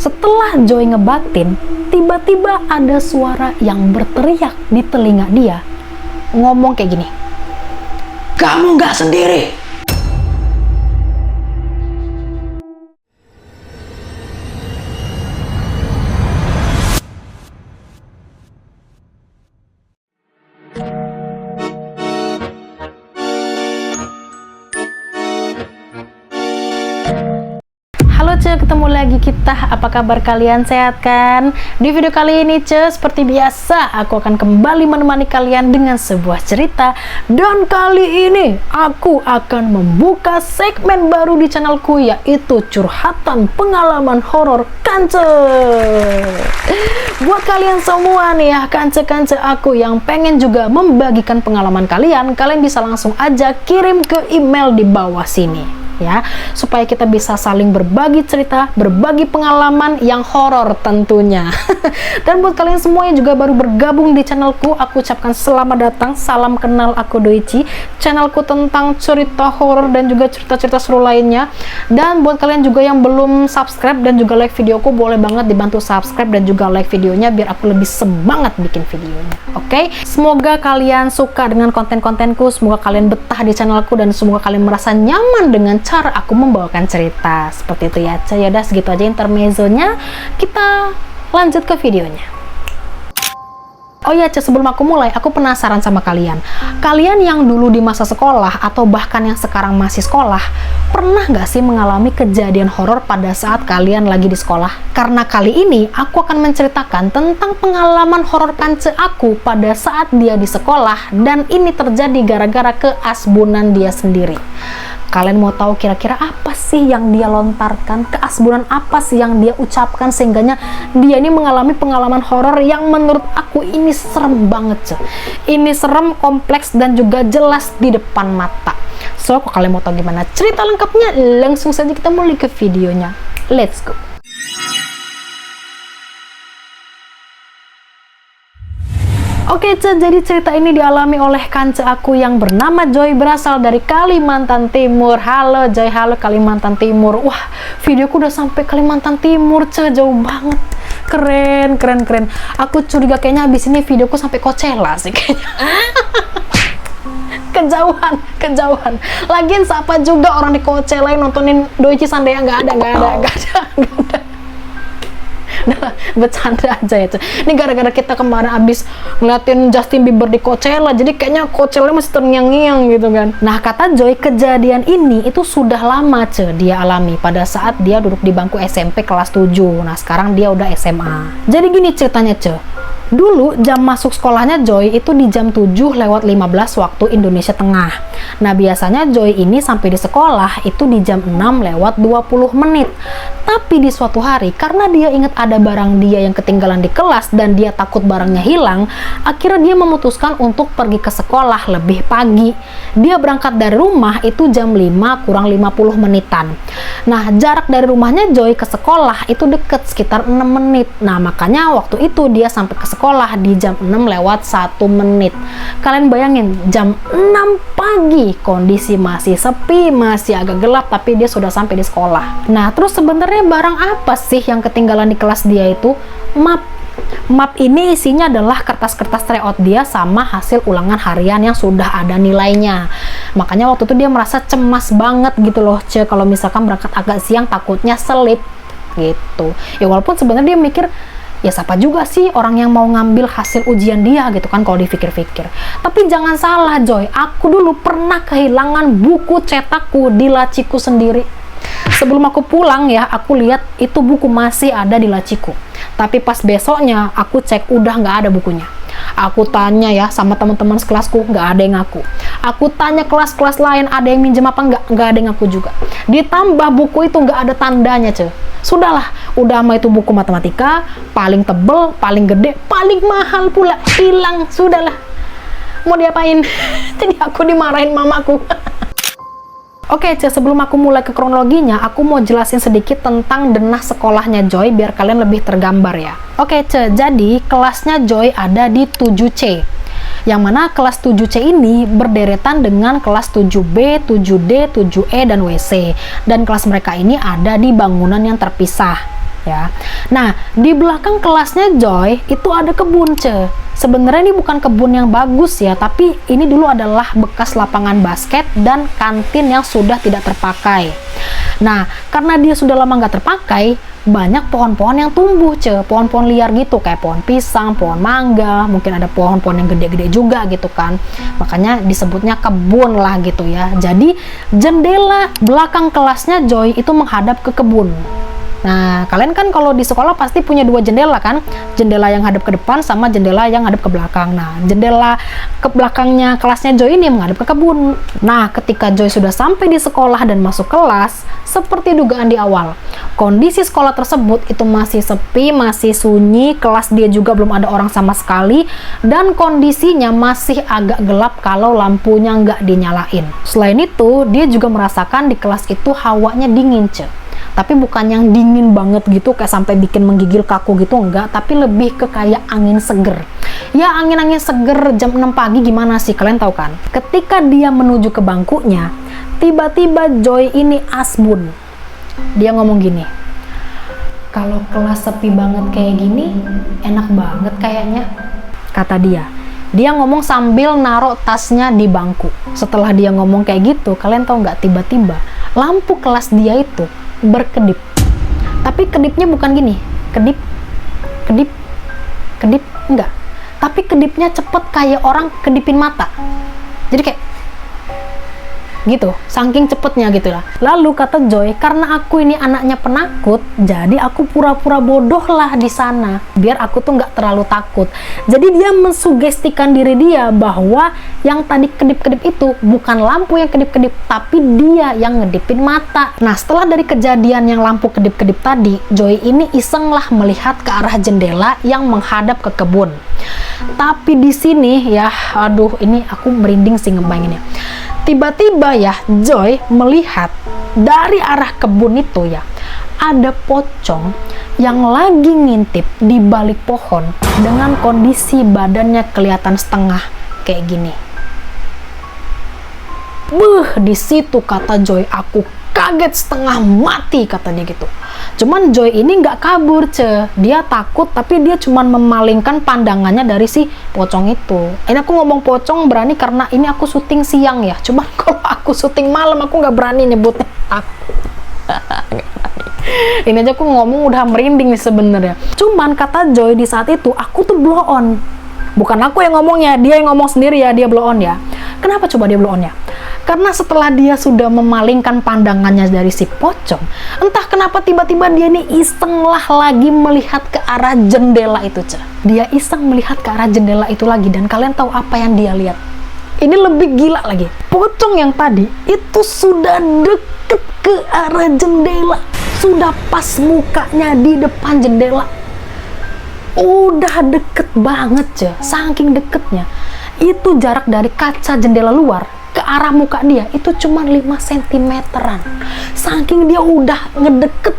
Setelah Joy ngebatin, tiba-tiba ada suara yang berteriak di telinga dia, ngomong kayak gini, Kamu nggak sendiri. Halo Ce, ketemu lagi kita. Apa kabar kalian, sehat kan? Di video kali ini Ce, seperti biasa aku akan kembali menemani kalian dengan sebuah cerita. Dan kali ini aku akan membuka segmen baru di channelku, yaitu curhatan pengalaman horor Kance. Buat kalian semua nih ya, kance-kance aku yang pengen juga membagikan pengalaman kalian bisa langsung aja kirim ke email di bawah sini ya, supaya kita bisa saling berbagi cerita, berbagi pengalaman yang horor tentunya. Dan buat kalian semua yang juga baru bergabung di channelku, aku ucapkan selamat datang, salam kenal, aku Doichi, channelku tentang cerita horor dan juga cerita-cerita seru lainnya. Dan buat kalian juga yang belum subscribe dan juga like videoku, boleh banget dibantu subscribe dan juga like videonya biar aku lebih semangat bikin videonya. Oke? Semoga kalian suka dengan konten-kontenku, semoga kalian betah di channelku, dan semoga kalian merasa nyaman dengan cara aku membawakan cerita seperti itu ya. Yaudah, segitu aja intermezzonya, kita lanjut ke videonya. Oh ya, sebelum aku mulai, aku penasaran sama kalian. Kalian yang dulu di masa sekolah atau bahkan yang sekarang masih sekolah, pernah nggak sih mengalami kejadian horor pada saat kalian lagi di sekolah? Karena kali ini aku akan menceritakan tentang pengalaman horor Kance aku pada saat dia di sekolah, dan ini terjadi gara-gara keasbunan dia sendiri. Kalian mau tahu kira-kira apa sih yang dia lontarkan? Keasbunan apa sih yang dia ucapkan sehingganya dia ini mengalami pengalaman horor yang menurut aku ini serem banget, Ce. Ini serem, kompleks, dan juga jelas di depan mata. So, kalau kalian mau tahu gimana cerita lengkapnya, langsung saja kita mulai ke videonya. Let's go. Oke, Ce, jadi cerita ini dialami oleh Kance aku yang bernama Joy, berasal dari Kalimantan Timur. Halo Joy, halo Kalimantan Timur. Wah, videoku udah sampai Kalimantan Timur, Ce, jauh banget. Keren, keren, keren. Aku curiga kayaknya habis ini videoku sampai Coachella sih kayaknya. Kejauhan. Lagian siapa juga orang di Coachella yang nontonin Doichi Sandaya? Nggak ada. Nah, bercanda aja ya, Ce. Ini gara-gara kita kemarin abis ngeliatin Justin Bieber di Coachella, jadi kayaknya Coachella masih terngiang-ngiang gitu kan. Nah, kata Joy, kejadian ini itu sudah lama, Ce, dia alami pada saat dia duduk di bangku SMP kelas 7. Nah, sekarang dia udah SMA. Jadi gini ceritanya, Ce. Dulu jam masuk sekolahnya Joy itu di jam 7:15 waktu Indonesia Tengah. Nah, biasanya Joy ini sampai di sekolah itu di jam 6:20 menit. Tapi di suatu hari, karena dia ingat ada barang dia yang ketinggalan di kelas dan dia takut barangnya hilang, akhirnya dia memutuskan untuk pergi ke sekolah lebih pagi. Dia berangkat dari rumah itu jam 5:50 menitan. Nah, jarak dari rumahnya Joy ke sekolah itu deket, sekitar 6 menit. Nah, makanya waktu itu dia sampai ke sekolah di jam 6:01 menit. Kalian bayangin, jam 6 pagi, kondisi masih sepi, masih agak gelap, tapi dia sudah sampai di sekolah. Nah, terus sebenarnya barang apa sih yang ketinggalan di kelas dia itu? Map ini isinya adalah kertas-kertas tryout dia sama hasil ulangan harian yang sudah ada nilainya. Makanya waktu itu dia merasa cemas banget gitu loh, Ce, kalau misalkan berangkat agak siang takutnya selip gitu. Ya walaupun sebenarnya dia mikir, ya siapa juga sih orang yang mau ngambil hasil ujian dia gitu kan kalau dipikir-pikir. Tapi jangan salah Joy, aku dulu pernah kehilangan buku cetakku di laciku sendiri. Sebelum aku pulang ya, aku lihat itu buku masih ada di laciku. Tapi pas besoknya aku cek udah nggak ada bukunya. Aku tanya ya sama teman-teman sekelasku, nggak ada yang ngaku. Aku tanya kelas-kelas lain ada yang minjem apa, nggak ada yang ngaku juga. Ditambah buku itu nggak ada tandanya, Ce. Sudahlah, udah sama itu buku matematika, paling tebel, paling gede, paling mahal pula, hilang. Sudahlah, mau diapain? Jadi aku dimarahin mamaku. Oke, Ce, sebelum aku mulai ke kronologinya, aku mau jelasin sedikit tentang denah sekolahnya Joy biar kalian lebih tergambar ya. Oke, Ce, jadi kelasnya Joy ada di 7C. Yang mana kelas 7C ini berderetan dengan kelas 7B, 7D, 7E, dan WC. Dan kelas mereka ini ada di bangunan yang terpisah. ya. Nah, di belakang kelasnya Joy itu ada kebun, Ce. Sebenarnya ini bukan kebun yang bagus ya, tapi ini dulu adalah bekas lapangan basket dan kantin yang sudah tidak terpakai. Nah, karena dia sudah lama nggak terpakai, banyak pohon-pohon yang tumbuh, Ce. Pohon-pohon liar gitu, kayak pohon pisang, pohon mangga, mungkin ada pohon-pohon yang gede-gede juga gitu kan. Makanya disebutnya kebun lah gitu ya. Jadi, jendela belakang kelasnya Joy itu menghadap ke kebun. Nah, kalian kan kalau di sekolah pasti punya dua jendela kan? Jendela yang hadap ke depan sama jendela yang hadap ke belakang. Nah, jendela ke belakangnya kelasnya Joy ini menghadap ke kebun. Nah, ketika Joy sudah sampai di sekolah dan masuk kelas, seperti dugaan di awal, kondisi sekolah tersebut itu masih sepi, masih sunyi, kelas dia juga belum ada orang sama sekali, dan kondisinya masih agak gelap kalau lampunya nggak dinyalain. Selain itu, dia juga merasakan di kelas itu hawanya dingin, Ce. Tapi bukan yang dingin banget gitu kayak sampai bikin menggigil kaku gitu, enggak, tapi lebih ke kayak angin seger. Ya, angin-angin seger jam 6 pagi gimana sih, kalian tahu kan? Ketika dia menuju ke bangkunya, tiba-tiba Joy ini asbun. Dia ngomong gini, "Kalau kelas sepi banget kayak gini, enak banget kayaknya," kata dia. Dia ngomong sambil naruh tasnya di bangku. Setelah dia ngomong kayak gitu, kalian tahu nggak, tiba-tiba lampu kelas dia itu berkedip. Tapi kedipnya bukan gini, kedip, kedip, kedip, enggak. Tapi kedipnya cepet kayak orang kedipin mata. Jadi kayak gitu, saking cepetnya gitu lah. Lalu kata Joy, karena aku ini anaknya penakut, jadi aku pura-pura bodoh lah di sana, biar aku tuh nggak terlalu takut. Jadi dia mensugestikan diri dia bahwa yang tadi kedip-kedip itu bukan lampu yang kedip-kedip, tapi dia yang ngedipin mata. Nah, setelah dari kejadian yang lampu kedip-kedip tadi, Joy ini iseng lah melihat ke arah jendela yang menghadap ke kebun. Tapi di sini ya, aduh, ini aku merinding sih ngebayanginnya. Tiba-tiba ya, Joy melihat dari arah kebun itu ya, ada pocong yang lagi ngintip di balik pohon dengan kondisi badannya kelihatan setengah kayak gini. Di situ kata Joy, aku kaget setengah mati, kata dia gitu. Cuman Joy ini nggak kabur, Ce. Dia takut, tapi dia cuman memalingkan pandangannya dari si pocong itu. Ini aku ngomong pocong berani karena ini aku syuting siang ya. Cuman kalau aku syuting malam, aku nggak berani nyebutnya takut. Ini aja aku ngomong udah merinding nih sebenarnya. Cuman kata Joy di saat itu, aku tuh blow on. Bukan aku yang ngomongnya, dia yang ngomong sendiri ya, dia blow on ya. Kenapa coba dia blow on ya? Karena setelah dia sudah memalingkan pandangannya dari si pocong, entah kenapa tiba-tiba dia nih iseng lah lagi melihat ke arah jendela itu, Ce. Dia iseng melihat ke arah jendela itu lagi, dan kalian tahu apa yang dia lihat? Ini lebih gila lagi. Pocong yang tadi itu sudah deket ke arah jendela, sudah pas mukanya di depan jendela. Udah deket banget, Ce. Saking deketnya, itu jarak dari kaca jendela luar ke arah muka dia itu cuma 5 cm-an. Saking dia udah ngedeket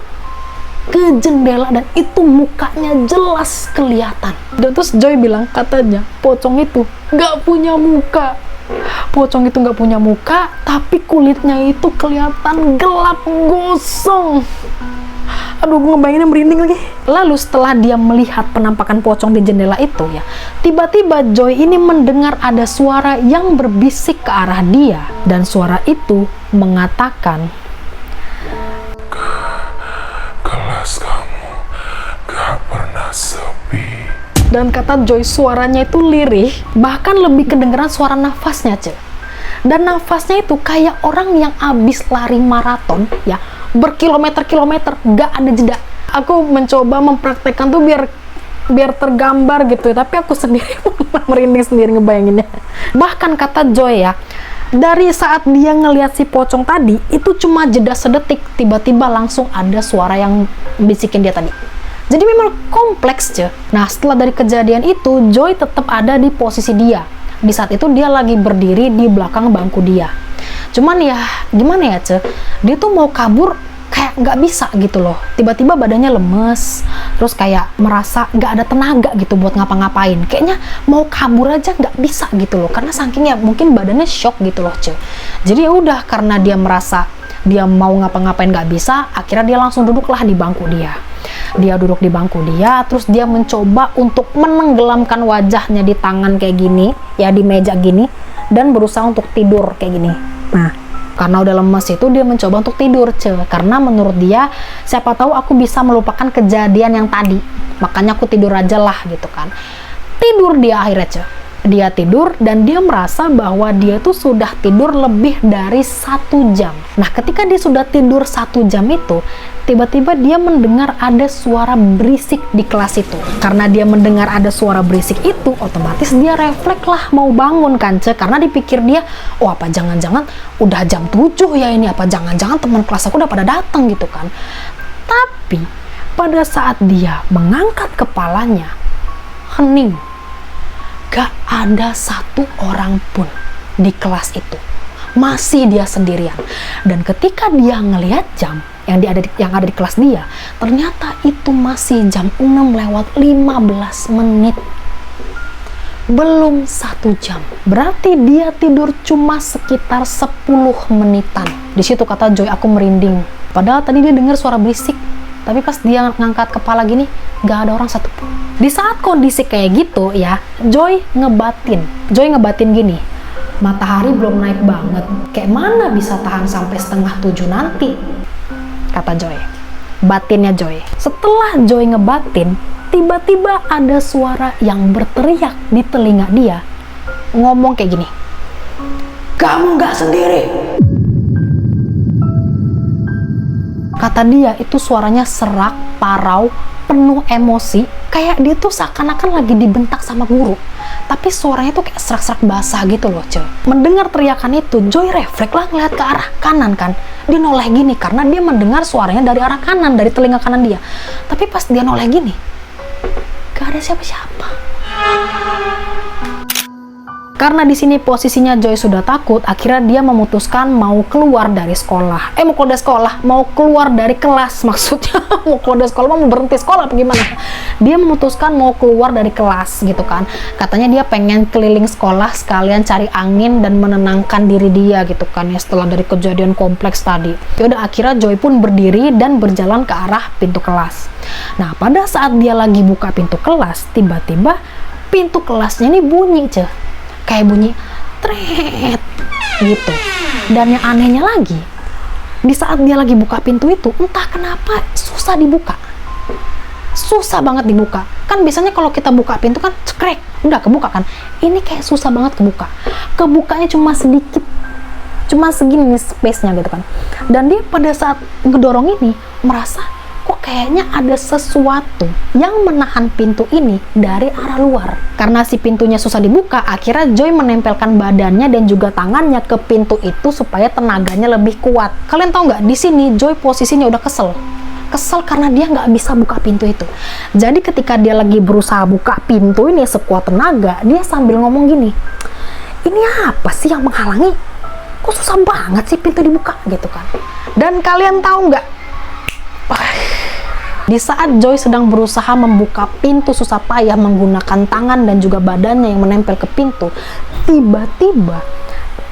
ke jendela, dan itu mukanya jelas kelihatan. Dan terus Joy bilang, katanya pocong itu nggak punya muka. Pocong itu nggak punya muka, tapi kulitnya itu kelihatan gelap gosong. Aduh, gue ngebayanginnya merinding lagi. Lalu setelah dia melihat penampakan pocong di jendela itu ya, tiba-tiba Joy ini mendengar ada suara yang berbisik ke arah dia, dan suara itu mengatakan, "Kelas kamu gak pernah sepi." Dan kata Joy, suaranya itu lirih, bahkan lebih kedengeran suara nafasnya, Ce. Dan nafasnya itu kayak orang yang abis lari maraton ya, berkilometer-kilometer, gak ada jeda. Aku mencoba mempraktekkan tuh biar tergambar gitu, tapi aku sendiri merinding sendiri ngebayanginnya. Bahkan kata Joy ya, dari saat dia ngelihat si pocong tadi, itu cuma jeda sedetik, tiba-tiba langsung ada suara yang bisikin dia tadi. Jadi memang kompleks, Ce. Nah, setelah dari kejadian itu, Joy tetap ada di posisi dia. Di saat itu dia lagi berdiri di belakang bangku dia. Cuman ya, gimana ya, Ce? Dia tuh mau kabur kayak nggak bisa gitu loh. Tiba-tiba badannya lemes, terus kayak merasa nggak ada tenaga gitu buat ngapa-ngapain. Kayaknya mau kabur aja nggak bisa gitu loh. Karena saking ya mungkin badannya shock gitu loh, Ce. Jadi ya udah, karena dia merasa dia mau ngapa-ngapain nggak bisa, akhirnya dia langsung duduklah di bangku dia. Dia duduk di bangku dia, terus dia mencoba untuk menenggelamkan wajahnya di tangan kayak gini, ya di meja gini, dan berusaha untuk tidur kayak gini. Nah, karena udah lemes itu dia mencoba untuk tidur, karena menurut dia, siapa tahu aku bisa melupakan kejadian yang tadi, makanya aku tidur aja lah gitu kan. Tidur dia akhirnya, dia tidur dan dia merasa bahwa dia tuh sudah tidur lebih dari 1 jam. Nah, ketika dia sudah tidur 1 jam itu, tiba-tiba dia mendengar ada suara berisik di kelas itu. Karena dia mendengar ada suara berisik itu, otomatis dia refleks lah mau bangun kan, karena dipikir dia, oh apa jangan-jangan udah jam 7 ya ini, apa jangan-jangan teman kelas aku udah pada datang gitu kan. Tapi pada saat dia mengangkat kepalanya, hening. Gak ada 1 orang pun di kelas itu, masih dia sendirian. Dan ketika dia ngelihat jam yang ada di kelas dia, ternyata itu masih jam 6:15 menit, belum 1 jam. Berarti dia tidur cuma sekitar 10 menitan. Di situ kata Joy, aku merinding. Padahal tadi dia dengar suara berisik, tapi pas dia ngangkat kepala gini, gak ada orang satupun. Di saat kondisi kayak gitu ya, Joy ngebatin gini, matahari belum naik banget, kayak mana bisa tahan sampai 6:30 nanti, kata Joy. Batinnya Joy. Setelah Joy ngebatin, tiba-tiba ada suara yang berteriak di telinga dia, ngomong kayak gini, Kamu nggak sendiri. kata dia itu suaranya serak, parau, penuh emosi, kayak dia tuh seakan-akan lagi dibentak sama guru. Tapi suaranya tuh kayak serak-serak basah gitu loh, Joy. Mendengar teriakan itu, Joy refleks lah ngeliat ke arah kanan kan. Dia noleh gini karena dia mendengar suaranya dari arah kanan, dari telinga kanan dia. Tapi pas dia noleh gini, gak ada siapa-siapa. Karena di sini posisinya Joy sudah takut, akhirnya dia memutuskan mau keluar dari sekolah. Mau keluar dari kelas maksudnya. Mau keluar dari sekolah, mau berhenti sekolah apa gimana? Dia memutuskan mau keluar dari kelas gitu kan. Katanya dia pengen keliling sekolah sekalian cari angin dan menenangkan diri dia gitu kan ya, setelah dari kejadian kompleks tadi. Yaudah, akhirnya Joy pun berdiri dan berjalan ke arah pintu kelas. Nah, pada saat dia lagi buka pintu kelas, tiba-tiba pintu kelasnya ini bunyi, kayak bunyi tret gitu. Dan yang anehnya lagi, di saat dia lagi buka pintu itu, entah kenapa susah dibuka, susah banget dibuka. Kan biasanya kalau kita buka pintu kan cekrek, udah kebuka kan. Ini kayak susah banget kebuka, kebukanya cuma sedikit, cuma segini space-nya gitu kan. Dan dia pada saat ngedorong ini merasa kok kayaknya ada sesuatu yang menahan pintu ini dari arah luar. Karena si pintunya susah dibuka, akhirnya Joy menempelkan badannya dan juga tangannya ke pintu itu supaya tenaganya lebih kuat. Kalian tahu nggak, di sini Joy posisinya udah kesel karena dia nggak bisa buka pintu itu. Jadi ketika dia lagi berusaha buka pintu ini sekuat tenaga, dia sambil ngomong gini, ini apa sih yang menghalangi? Kok susah banget sih pintu dibuka gitu kan. Dan kalian tahu nggak, di saat Joy sedang berusaha membuka pintu susah payah menggunakan tangan dan juga badannya yang menempel ke pintu, tiba-tiba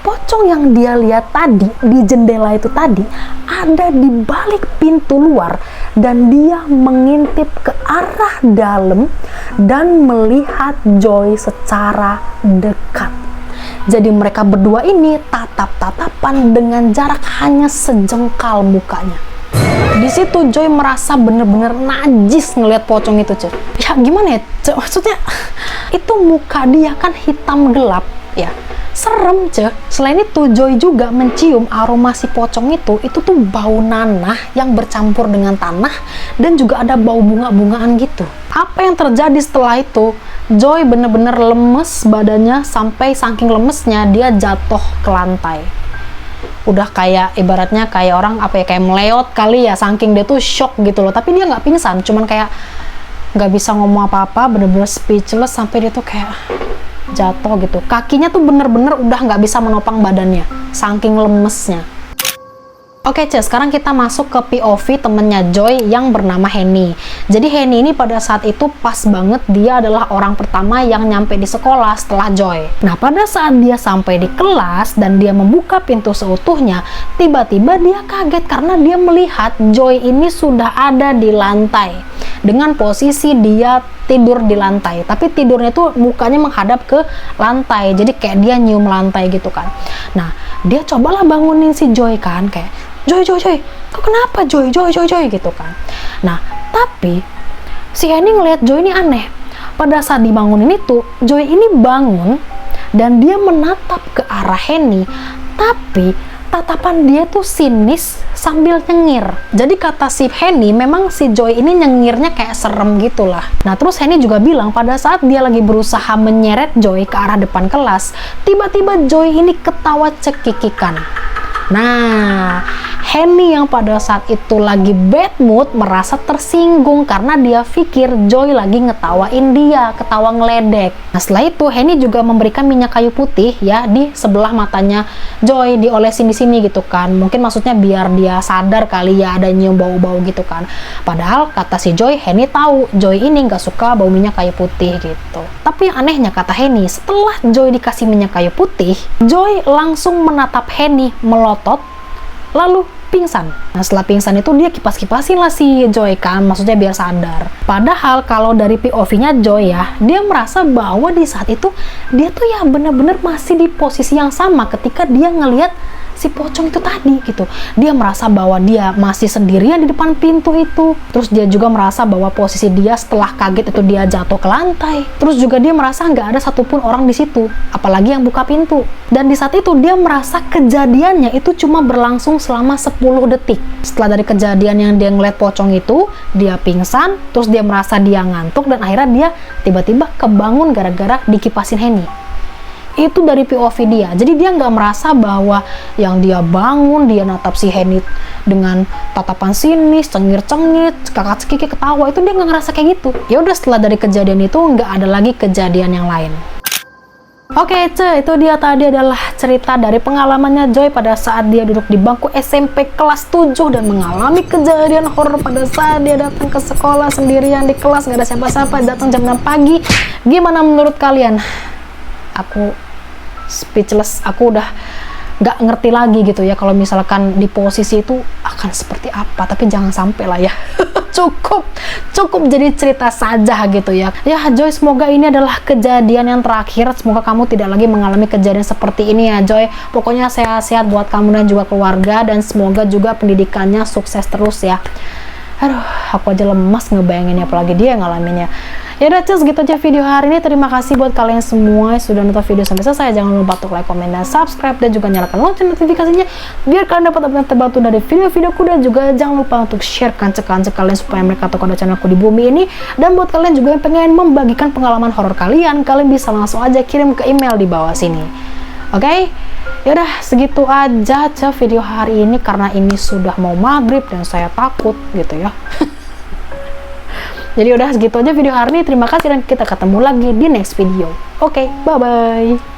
pocong yang dia lihat tadi di jendela itu tadi ada di balik pintu luar, dan dia mengintip ke arah dalam dan melihat Joy secara dekat. Jadi mereka berdua ini tatap-tatapan dengan jarak hanya sejengkal mukanya. Di situ Joy merasa bener-bener najis ngelihat pocong itu, Ya gimana ya, maksudnya itu muka dia kan hitam gelap, ya. Serem, Selain itu Joy juga mencium aroma si pocong itu tuh bau nanah yang bercampur dengan tanah dan juga ada bau bunga-bungaan gitu. Apa yang terjadi setelah itu? Joy bener-bener lemes badannya, sampai saking lemesnya dia jatuh ke lantai. Udah kayak ibaratnya kayak orang kayak meleot kali ya, saking dia tuh shock gitu loh. Tapi dia nggak pingsan, cuman kayak nggak bisa ngomong apa-apa, bener-bener speechless sampai dia tuh kayak jatuh gitu. Kakinya tuh bener-bener udah nggak bisa menopang badannya, saking lemesnya. Oke, sekarang kita masuk ke POV temennya Joy yang bernama Henny. Jadi Henny ini pada saat itu pas banget dia adalah orang pertama yang nyampe di sekolah setelah Joy. Nah, pada saat dia sampai di kelas dan dia membuka pintu seutuhnya, tiba-tiba dia kaget karena dia melihat Joy ini sudah ada di lantai. Dengan posisi dia tidur di lantai, tapi tidurnya tuh mukanya menghadap ke lantai, jadi kayak dia nyium lantai gitu kan. Nah, dia cobalah bangunin si Joy kan, kayak Joy, kok kenapa Joy gitu kan. Nah, tapi si Henny ngelihat Joy ini aneh. Pada saat dibangunin itu, Joy ini bangun dan dia menatap ke arah Henny, tapi tatapan dia tuh sinis sambil nyengir. Jadi kata si Henny, memang si Joy ini nyengirnya kayak serem gitulah. Nah, terus Henny juga bilang pada saat dia lagi berusaha menyeret Joy ke arah depan kelas, tiba-tiba Joy ini ketawa cekikikan. Nah, Henny yang pada saat itu lagi bad mood merasa tersinggung karena dia pikir Joy lagi ngetawain dia, ketawa ngeledek. Nah, setelah itu Henny juga memberikan minyak kayu putih ya di sebelah matanya Joy, diolesin di sini gitu kan. Mungkin maksudnya biar dia sadar kali ya, ada nyium bau-bau gitu kan. Padahal kata si Joy, Henny tahu Joy ini nggak suka bau minyak kayu putih gitu. Tapi yang anehnya kata Henny, setelah Joy dikasih minyak kayu putih, Joy langsung menatap Henny melotot lalu pingsan. Nah, setelah pingsan itu dia kipas-kipasin lah si Joy kan, maksudnya biar sadar. Padahal kalau dari POV-nya Joy ya, dia merasa bahwa di saat itu dia tuh ya bener-bener masih di posisi yang sama ketika dia ngelihat si pocong itu tadi gitu. Dia merasa bahwa dia masih sendirian di depan pintu itu. Terus dia juga merasa bahwa posisi dia setelah kaget itu dia jatuh ke lantai. Terus juga dia merasa nggak ada satupun orang di situ, apalagi yang buka pintu. Dan di saat itu dia merasa kejadiannya itu cuma berlangsung selama 10 detik. Setelah dari kejadian yang dia ngeliat pocong itu, dia pingsan, terus dia merasa dia ngantuk dan akhirnya dia tiba-tiba kebangun gara-gara dikipasin Henny. Itu dari POV dia. Jadi dia nggak merasa bahwa yang dia bangun, dia natap si Henny dengan tatapan sinis, cengir-cengir, kakak-cekik ketawa, itu dia nggak ngerasa kayak gitu. Ya udah, setelah dari kejadian itu nggak ada lagi kejadian yang lain. Oke, itu dia tadi adalah cerita dari pengalamannya Joy pada saat dia duduk di bangku SMP kelas 7 dan mengalami kejadian horor pada saat dia datang ke sekolah sendirian di kelas, nggak ada siapa-siapa, datang jam 6 pagi. Gimana menurut kalian? Aku speechless, aku udah nggak ngerti lagi gitu ya kalau misalkan di posisi itu akan seperti apa, tapi jangan sampai lah ya. cukup jadi cerita saja gitu ya. Ya Joy, semoga ini adalah kejadian yang terakhir, semoga kamu tidak lagi mengalami kejadian seperti ini ya Joy. Pokoknya sehat-sehat buat kamu dan juga keluarga, dan semoga juga pendidikannya sukses terus ya. Aduh, aku aja lemas ngebayanginnya, apalagi dia ngalaminnya. Ya udah, gitu aja video hari ini. Terima kasih buat kalian semua yang sudah nonton video sampai selesai. Jangan lupa untuk like, komen, dan subscribe, dan juga nyalakan lonceng notifikasinya biar kalian dapat update terbaru dari video-videoku, dan juga jangan lupa untuk share kancek-kancek kalian supaya mereka tahu ada channelku di bumi ini. Dan buat kalian juga yang pengen membagikan pengalaman horor kalian bisa langsung aja kirim ke email di bawah sini. Oke? Yaudah, segitu aja video hari ini karena ini sudah mau maghrib dan saya takut gitu ya. Jadi udah segitu aja video hari ini. Terima kasih dan kita ketemu lagi di next video. Oke, bye-bye.